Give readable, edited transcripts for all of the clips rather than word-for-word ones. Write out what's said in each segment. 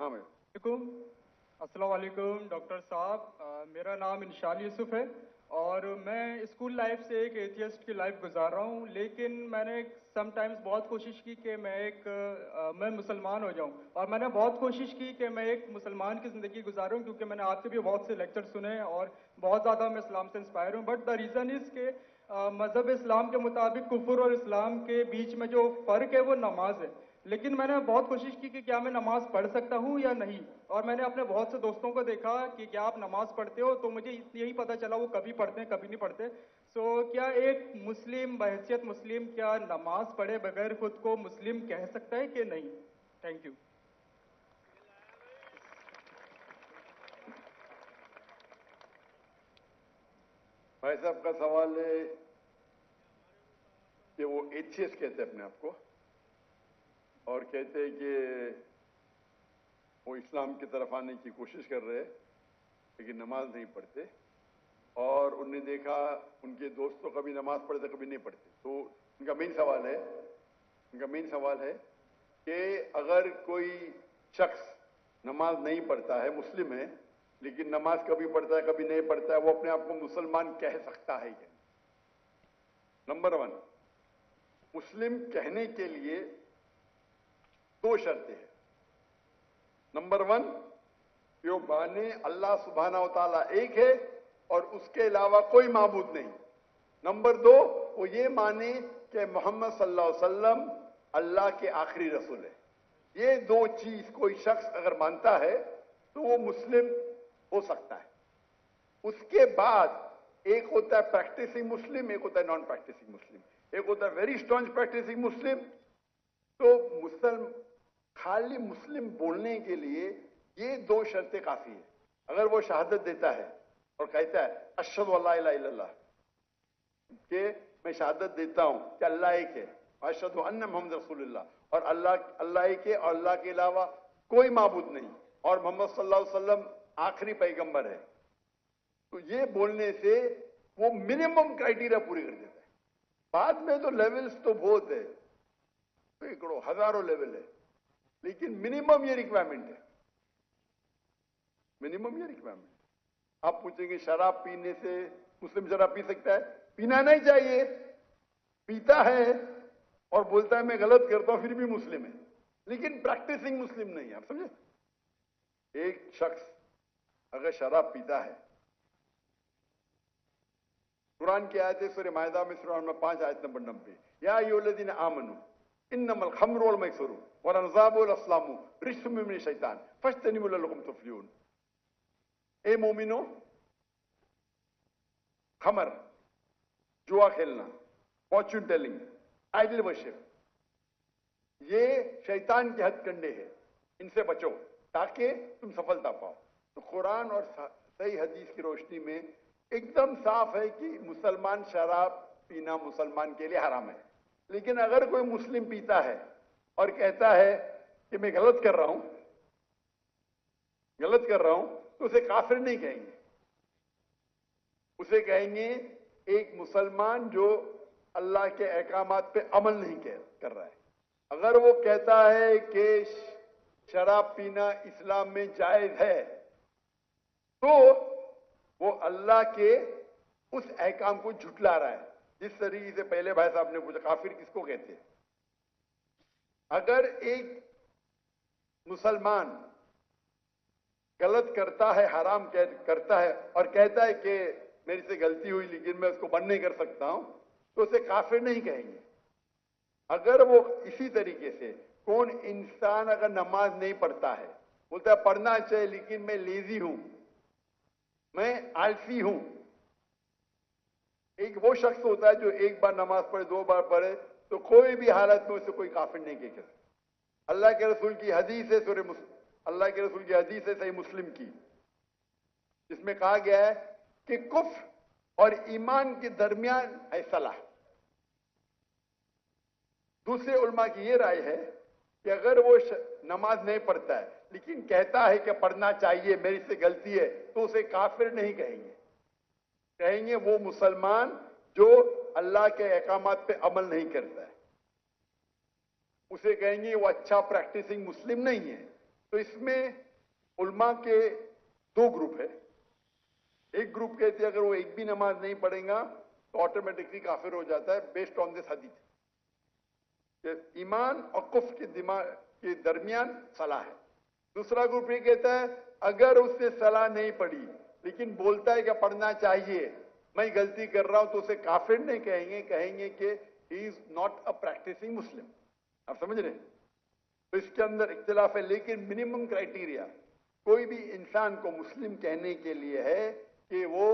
हाँ मैं अस्सलाम वालेकुम डॉक्टर साहब, मेरा नाम इंशाल यूसुफ है और मैं स्कूल लाइफ से एक एथियस्ट की लाइफ गुजार रहा हूँ, लेकिन मैंने समटाइम्स बहुत कोशिश की कि मैं मुसलमान हो जाऊँ और मैंने बहुत कोशिश की कि मैं एक मुसलमान की ज़िंदगी गुजारूँ, क्योंकि मैंने आपके भी बहुत से लेक्चर सुने और बहुत ज़्यादा मैं इस्लाम से इंस्पायर हूँ। बट द रीज़न इज़ के मज़हब इस्लाम के मुताबिक कुफ्र और इस्लाम के बीच में जो फ़र्क है वो नमाज है। लेकिन मैंने बहुत कोशिश की कि क्या मैं नमाज पढ़ सकता हूँ या नहीं, और मैंने अपने बहुत से दोस्तों को देखा कि क्या आप नमाज पढ़ते हो, तो मुझे यही पता चला वो कभी पढ़ते हैं कभी नहीं पढ़ते। क्या एक मुस्लिम बहैसियत मुस्लिम क्या नमाज पढ़े बगैर खुद को मुस्लिम कह सकता है कि नहीं? Thank you. भाई साहब का सवाल है कि वो एथियस्ट कहते हैं अपने आप को और कहते हैं कि वो इस्लाम की तरफ आने की कोशिश कर रहे हैं लेकिन नमाज नहीं पढ़ते, और उनने देखा उनके दोस्त तो कभी नमाज पढ़ते कभी नहीं पढ़ते। तो उनका मेन सवाल है कि अगर कोई शख्स नमाज नहीं पढ़ता है, मुस्लिम है, लेकिन नमाज कभी पढ़ता है कभी नहीं पढ़ता है, वो अपने आप को मुसलमान कह सकता है क्या? नंबर 1, मुस्लिम कहने के लिए 2 शर्तें हैं। नंबर 1, जो माने अल्लाह सुब्हानहू व तआला एक है और उसके अलावा कोई माबूद नहीं। नंबर 2, वो ये माने कि मोहम्मद सल्लल्लाहु अलैहि वसल्लम अल्लाह के आखिरी रसूल है। ये 2 चीज कोई शख्स अगर मानता है तो वो मुस्लिम हो सकता है। उसके बाद एक होता है प्रैक्टिसिंग मुस्लिम, एक होता है नॉन प्रैक्टिसिंग मुस्लिम, एक होता है वेरी स्ट्रॉन्ग प्रैक्टिसिंग मुस्लिम। तो खाली मुस्लिम बोलने के लिए ये 2 शर्तें काफी है। अगर वो शहादत देता है और कहता है अशहदु अल्ला इलाहा इल्लल्लाह, कि मैं शहादत देता हूं कि अल्लाह एक है, अशहदु अन्ना मुहम्मद रसूलुल्लाह, और अल्लाह एक है और अल्लाह के अलावा कोई माबूद नहीं, और मोहम्मद सल्लल्लाहु अलैहि वसल्लम आखिरी पैगंबर है, तो ये बोलने से वो मिनिमम क्राइटेरिया पूरी कर देता है। बाद में तो लेवल्स तो बहुत है, सैकड़ों हजारों लेवल है, लेकिन मिनिमम ये रिक्वायरमेंट है। आप पूछेंगे शराब पीने से मुस्लिम शराब पी सकता है? पीना नहीं चाहिए। पीता है और बोलता है मैं गलत करता हूं फिर भी मुस्लिम है, लेकिन प्रैक्टिसिंग मुस्लिम नहीं है। आप समझे? एक शख्स अगर शराब पीता है, कुरान की आयत है सूरह माइदा में सूरह नंबर 5 आयत नंबर 90, या अय्युहल्लज़ीना आमनू इन्नमल खम्रु वल मैसरू वल अंसाबु वल अस्लामु रिज्सुम मिन शैतान फज्तनिबू लअल्लकुम तुफ्लिहून। ए मोमिनो, खमर, जुआ खेलना, फॉर्च्यून टेलिंग, आइडल वर्शिप, ये शैतान के हथकंडे हैं, इनसे बचो ताकि तुम सफलता पाओ। तो कुरान और सही हदीस की रोशनी में एकदम साफ है कि मुसलमान शराब पीना मुसलमान के लिए हराम है। लेकिन अगर कोई मुस्लिम पीता है और कहता है कि मैं गलत कर रहा हूं, तो उसे काफिर नहीं कहेंगे, उसे कहेंगे एक मुसलमान जो अल्लाह के अहकामात पे अमल नहीं कर रहा है। अगर वो कहता है कि शराब पीना इस्लाम में जायज है, तो वो अल्लाह के उस अहकाम को झुटला रहा है। जिस तरीके से पहले भाई साहब ने पूछा काफिर किसको कहते हैं, अगर एक मुसलमान गलत करता है, हराम करता है और कहता है कि मेरे से गलती हुई लेकिन मैं उसको बंद नहीं कर सकता हूं, तो उसे काफिर नहीं कहेंगे। अगर वो इसी तरीके से कौन इंसान अगर नमाज नहीं पढ़ता है, बोलता है पढ़ना चाहिए लेकिन मैं लेजी हूं, मैं आलसी हूं, एक वो शख्स होता है जो एक बार नमाज पढ़े 2 बार पढ़े तो कोई भी हालत में उसे कोई काफिर नहीं कह सकता। अल्लाह के रसूल की हदीस है सही मुस्लिम की, जिसमें कहा गया है कि कुफ्र और ईमान के दरमियान है सलाह। दूसरे उलमा की यह राय है कि अगर वो नमाज नहीं पढ़ता है लेकिन कहता है कि पढ़ना चाहिए, मेरी से गलती है, तो उसे काफिर नहीं कहेंगे। कहेंगे वो मुसलमान जो अल्लाह के अहकामात पे अमल नहीं करता है, उसे कहेंगे वो अच्छा प्रैक्टिसिंग मुस्लिम नहीं है। تو اس میں علماء کے دو گروپ ہے. ایک گروپ کہتے ہیں اگر وہ ایک بھی نماز نہیں پڑھیں گا تو آٹومیٹکلی کافر ہو جاتا ہے بیسڈ آن دس حدیث کہ ایمان اور کفر کے درمیان صلاح ہے. دوسرا گروپ یہ کہتا ہے اگر اس نے صلاح نہیں پڑھی لیکن بولتا ہے کہ پڑھنا چاہیے, میں غلطی کر رہا ہوں, تو اسے کافر نہیں کہیں گے, کہیں گے کہ ہی از ناٹ اے پریکٹسنگ مسلم. آپ سمجھ رہے ہیں؟ تو اس کے اندر اختلاف ہے, لیکن منیمم کرائٹیریا کوئی بھی انسان کو مسلم کہنے کے لیے ہے کہ وہ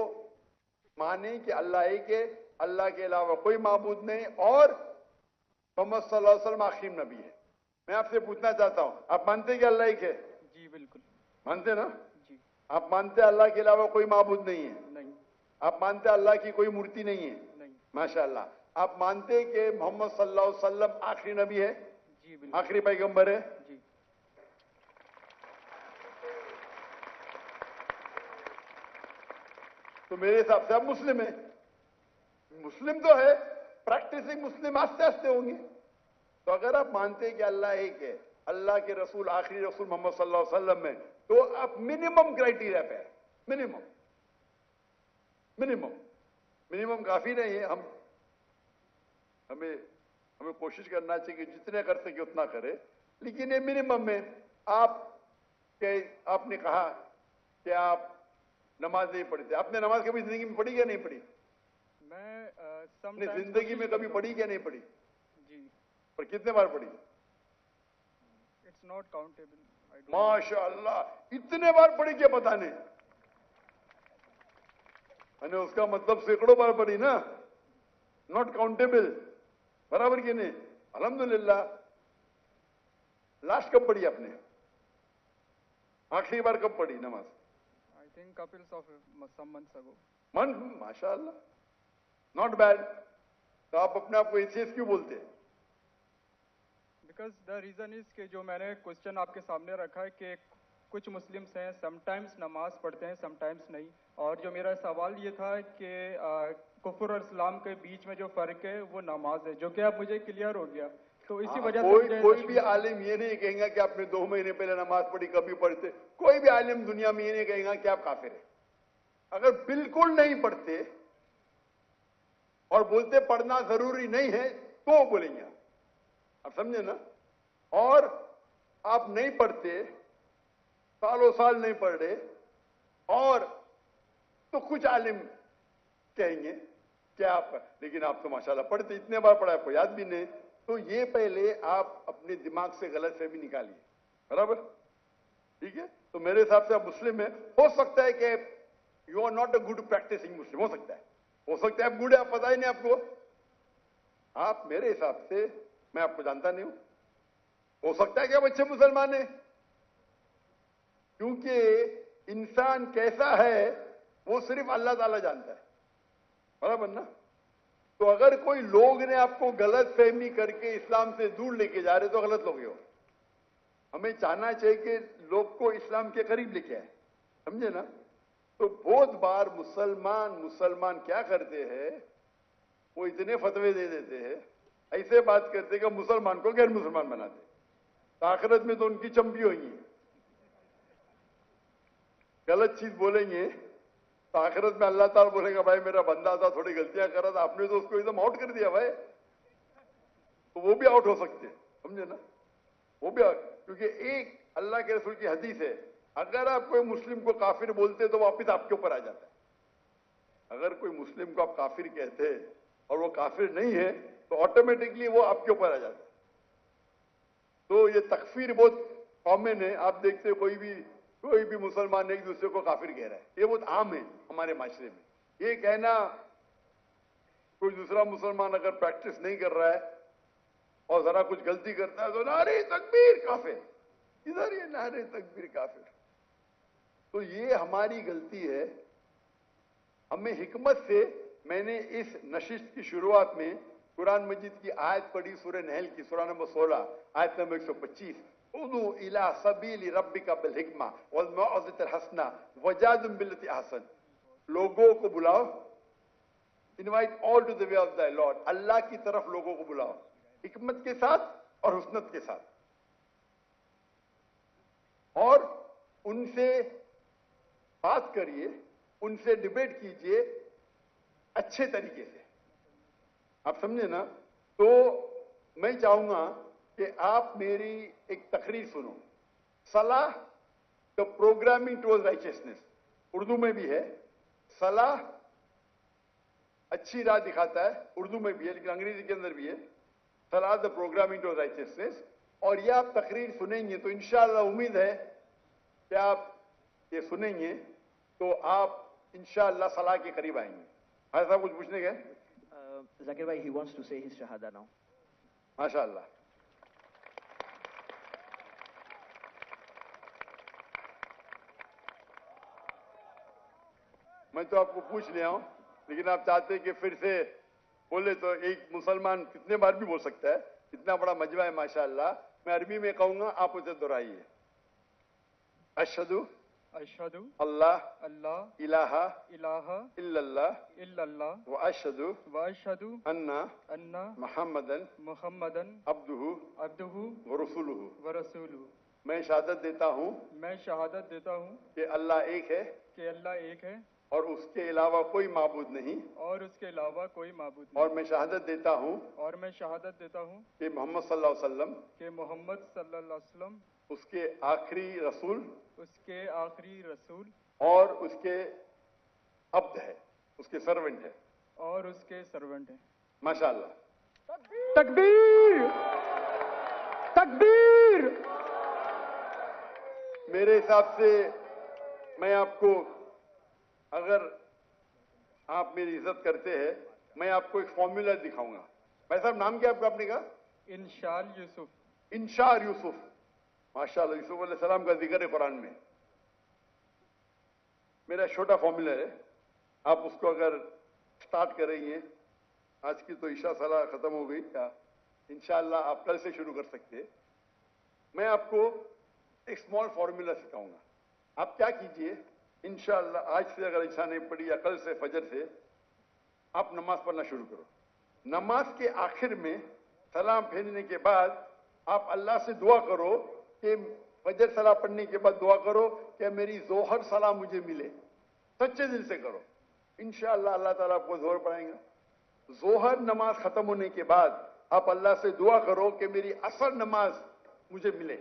مانے کہ اللہ ایک ہے, اللہ کے علاوہ کوئی معبود نہیں, اور محمد صلی اللہ علیہ وسلم آخری نبی ہے. میں آپ سے پوچھنا چاہتا ہوں, آپ مانتے ہیں کہ اللہ ایک ہے؟ جی بالکل مانتے نا؟ جی. آپ مانتے ہیں اللہ کے علاوہ کوئی معبود نہیں ہے؟ نہیں. آپ مانتے ہیں اللہ کی کوئی مورتی نہیں ہے؟ نہیں. ماشاء اللہ. آپ مانتے ہیں کہ محمد صلی اللہ علیہ وسلم آخری نبی ہے؟ جی بالکل. آخری پیغمبر ہے؟ جی. تو میرے حساب سے آپ مسلم ہیں. مسلم تو ہے, پریکٹسنگ مسلم آستے آستے ہوں گے. تو اگر آپ مانتے ہیں کہ اللہ ایک ہے, اللہ کے رسول آخری رسول محمد صلی اللہ علیہ وسلم میں, تو آپ منیمم کرائٹیریا پہ منیمم کافی نہیں ہے. ہمیں کوشش کرنا چاہیے کہ جتنے کر سکے اتنا کرے, لیکن یہ منیمم میں. آپ نے کہا کہ آپ نماز نہیں پڑھتے, آپ نے نماز کبھی زندگی میں پڑھی یا نہیں پڑھی؟ میں اپنی زندگی میں کبھی پڑھی کیا نہیں پڑھی؟ جی. پر کتنے بار پڑھی؟ It's not countable. ماشاء اللہ, اتنے بار پڑھی کیا پتہ نہیں. میں نے اس کا مطلب سینکڑوں بار پڑھی نا, ناٹ کاؤنٹیبل. برابر کی نہیں؟ الحمدللہ. لاسٹ کب پڑھی آپ نے؟ آخری بار کب پڑھی نماز؟ I think couples of some months ago. ماشاء اللہ, ناٹ بیڈ. تو آپ اپنے آپ کو ایتھیسٹ کیوں بولتے ہیں؟ بیکاز دا ریزن از کہ جو میں نے کوشچن آپ کے سامنے رکھا ہے کہ کچھ مسلمس ہیں سم ٹائمس نماز پڑھتے ہیں سم ٹائمس نہیں, اور جو میرا سوال یہ تھا کہ کفر اور اسلام کے بیچ میں جو فرق ہے وہ نماز ہے, جو کہ اب مجھے کلیئر ہو گیا. تو اسی وجہ سے کوئی بھی عالم یہ نہیں کہیں گا کہ آپ نے 2 مہینے پہلے نماز پڑھی کبھی پڑھتے. کوئی بھی عالم دنیا میں یہ نہیں کہیں گا کہ آپ کافر ہیں. اگر بالکل نہیں پڑھتے اور بولتے پڑھنا ضروری نہیں ہے تو بولیں گے. آپ سمجھے نا؟ اور آپ نہیں پڑھتے, سالوں سال نہیں پڑھ رہے, اور تو کچھ عالم کہیں گے کہ آپ, لیکن آپ تو ماشاءاللہ پڑھتے, اتنے بار پڑھا, آپ کو یاد بھی نہیں. تو یہ پہلے آپ اپنے دماغ سے غلط فہمی نکالیے. برابر؟ ٹھیک ہے. تو میرے حساب سے آپ مسلم ہیں. ہو سکتا ہے کہ you are not a good practising Muslim, ہو سکتا ہے آپ گڈ ہے, آپ پتہ ہی نہیں آپ کو. آپ میرے حساب سے, میں آپ کو جانتا نہیں ہوں, ہو سکتا ہے کہ آپ اچھے مسلمان ہیں, کیونکہ انسان کیسا ہے وہ صرف اللہ تعالیٰ جانتا ہے. برابر نا؟ تو اگر کوئی لوگ نے آپ کو غلط فہمی کر کے اسلام سے دور لے کے جا رہے تو غلط لوگ ہو. ہمیں چاہنا چاہیے کہ لوگ کو اسلام کے قریب لے کے آئے. سمجھے نا؟ تو بہت بار مسلمان کیا کرتے ہیں, وہ اتنے فتوے دے دیتے ہیں, ایسے بات کرتے کہ مسلمان کو غیر مسلمان بناتے. آخرت میں تو ان کی چمپی ہوئی ہیں. غلط چیز بولیں گے تو آخرت میں اللہ تعالیٰ بولے گا بھائی میرا بندہ تھا, تھوڑی غلطیاں کر رہا تھا, آپ نے تو اس کو ایک دم آؤٹ کر دیا بھائی. تو وہ بھی آؤٹ ہو سکتے ہیں. سمجھے نا؟ وہ بھی کیونکہ ایک اللہ کے رسول کی حدیث ہے, اگر آپ کوئی مسلم کو کافر بولتے تو واپس آپ کے اوپر آ جاتا ہے. اگر کوئی مسلم کو آپ کافر کہتے اور وہ کافر نہیں ہے تو آٹومیٹکلی وہ آپ کے اوپر آ جاتا ہے. تو یہ تکفیر بہت کامن ہے. آپ دیکھتے کوئی بھی مسلمان ایک دوسرے کو کافر کہہ رہا ہے, یہ بہت عام ہے ہمارے معاشرے میں. یہ کہنا کوئی دوسرا مسلمان اگر پریکٹس نہیں کر رہا ہے اور ذرا کچھ غلطی کرتا ہے تو نعرے تکبیر کافر, ادھر یہ نعرے تکبیر کافر. تو یہ ہماری غلطی ہے. ہمیں حکمت سے, میں نے اس نشست کی شروعات میں قرآن مجید کی آیت پڑھی, سورہ نحل کی سورہ نمبر 16 آیت نمبر 125, ادعو الی سبیل ربک بالحکمہ والموعظۃ الحسنہ وجادلہم باللتی احسن. لوگوں کو بلاؤ, invite all to the way of the Lord, اللہ کی طرف لوگوں کو بلاؤ حکمت کے ساتھ اور حسنت کے ساتھ. और उनसे बात करिए, उनसे डिबेट कीजिए अच्छे तरीके से। आप समझे ना? तो मैं चाहूंगा कि आप मेरी एक तकरीर सुनो, सलाह the programming towards righteousness, Urdu में भी है। सलाह अच्छी राह दिखाता है, उर्दू में भी है लेकिन अंग्रेजी के अंदर भी है, सलाह द प्रोग्रामिंग टुवर्ड्स राइचियसनेस। और ये आप तकरीर सुनेंगे तो इंशाअल्लाह उम्मीद है कि आप ये सुनेंगे तो आप इंशाअल्लाह सलाह के करीब आएंगे। हाँ साहब, कुछ पूछने गए? Zakir bhai, he wants to say his shahada now. माशाअल्लाह। मैं तो आपको पूछ लिया हूं, लेकिन आप चाहते हैं कि फिर से बोले तो एक मुसलमान कितने बार भी बोल सकता है, इतना बड़ा मजमा है माशाअल्लाह। मैं अरबी में कहूंगा, आप उसे दोहराइए। अशहदु अशहदु अल्लाह अल्लाह इलाहा इलाहा इल्लल्लाह इल्लल्लाह व अशहदु व अशहदु अन्ना अन्ना मुहम्मदन मुहम्मदन अब्दुहु अब्दुहु व रसूलुहु। व रसूलुहु। मैं शहादत देता हूं मैं शहादत देता हूँ कि अल्लाह एक है कि अल्लाह एक है और उसके अलावा कोई माबूद नहीं, और उसके अलावा कोई माबूद नहीं। और मैं शहादत देता हूं और मैं शहादत देता हूँ कि मोहम्मद सल्लल्लाहु अलैहि वसल्लम कि मोहम्मद सल्लल्लाहु अलैहि वसल्लम उसके आखिरी रसूल उसके आखिरी रसूल और उसके अब्द है, उसके सर्वेंट है। और उसके सर्वेंट हैं। माशाअल्लाह। तकबीर तकबीर। मेरे हिसाब से मैं आपको, अगर आप मेरी इज्जत करते हैं, मैं आपको एक फॉर्मूला दिखाऊंगा। भाई साहब, नाम क्या आपका? आपने कहा इंशाल यूसुफ। इंशार यूसुफ। माशाअल्लाह, यूसुफ अलैहिस्सलाम का जिक्र है कुरान में। मेरा छोटा फॉर्मूला है, आप उसको अगर स्टार्ट करेंगे, आज की तो ईशा सलाह खत्म हो गई, क्या इंशाअल्लाह आप कल से शुरू कर सकते हैं। मैं आपको एक स्मॉल फॉर्मूला सिखाऊंगा। आप क्या कीजिए, इंशाअल्लाह आज से अगर इच्छा नहीं पड़ी या कल से फजर से आप नमाज पढ़ना शुरू करो। नमाज के आखिर में सलाम फेरने के बाद आप अल्लाह से दुआ करो कि फजर सलाह पढ़ने के बाद दुआ करो कि मेरी जोहर सलाह मुझे मिले। सच्चे दिल से करो, इंशाअल्लाह अल्लाह ताला आपको जोहर पढ़ाएंगा। जोहर नमाज खत्म होने के बाद आप अल्लाह से दुआ करो कि मेरी असर नमाज मुझे मिले।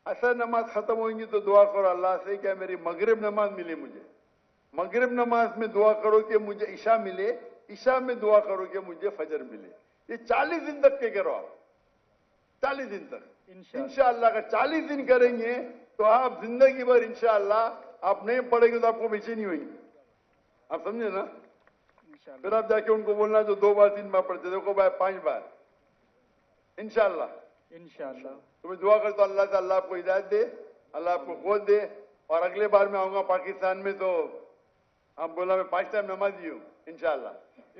असर नमाज खत्म होंगी तो दुआ करो अल्लाह से कि मेरी मगरिब नमाज मिले मुझे। मगरिब नमाज में दुआ करो कि मुझे ईशा मिले। ईशा में दुआ करो कि मुझे फजर मिले। ये 40 दिन तक के करो आप, 40 दिन तक इंशाअल्लाह। अगर 40 दिन करेंगे तो आप जिंदगी भर इंशाअल्लाह आप नहीं पढ़ेंगे तो आपको बेचैनी होगी। आप समझे ना? फिर आप जाके उनको बोलना जो 2 बार 3 बार पढ़ते देखो भाई 5 बार इंशाअल्लाह। इंशाअल्लाह तुम्हें दुआ कर तो अल्लाह ताला आपको हिदायत दे, अल्लाह आपको क़ुव्वत दे। और अगले बार मैं आऊंगा पाकिस्तान में तो आप बोला मैं 5 टाइम नमाजी हूँ इंशाअल्लाह।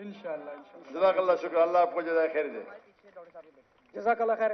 इंशाअल्लाह। जज़ाकल्लाह, शुक्र, अल्लाह आपको जज़ाए खैर दे। जज़ाकल्लाह खैर।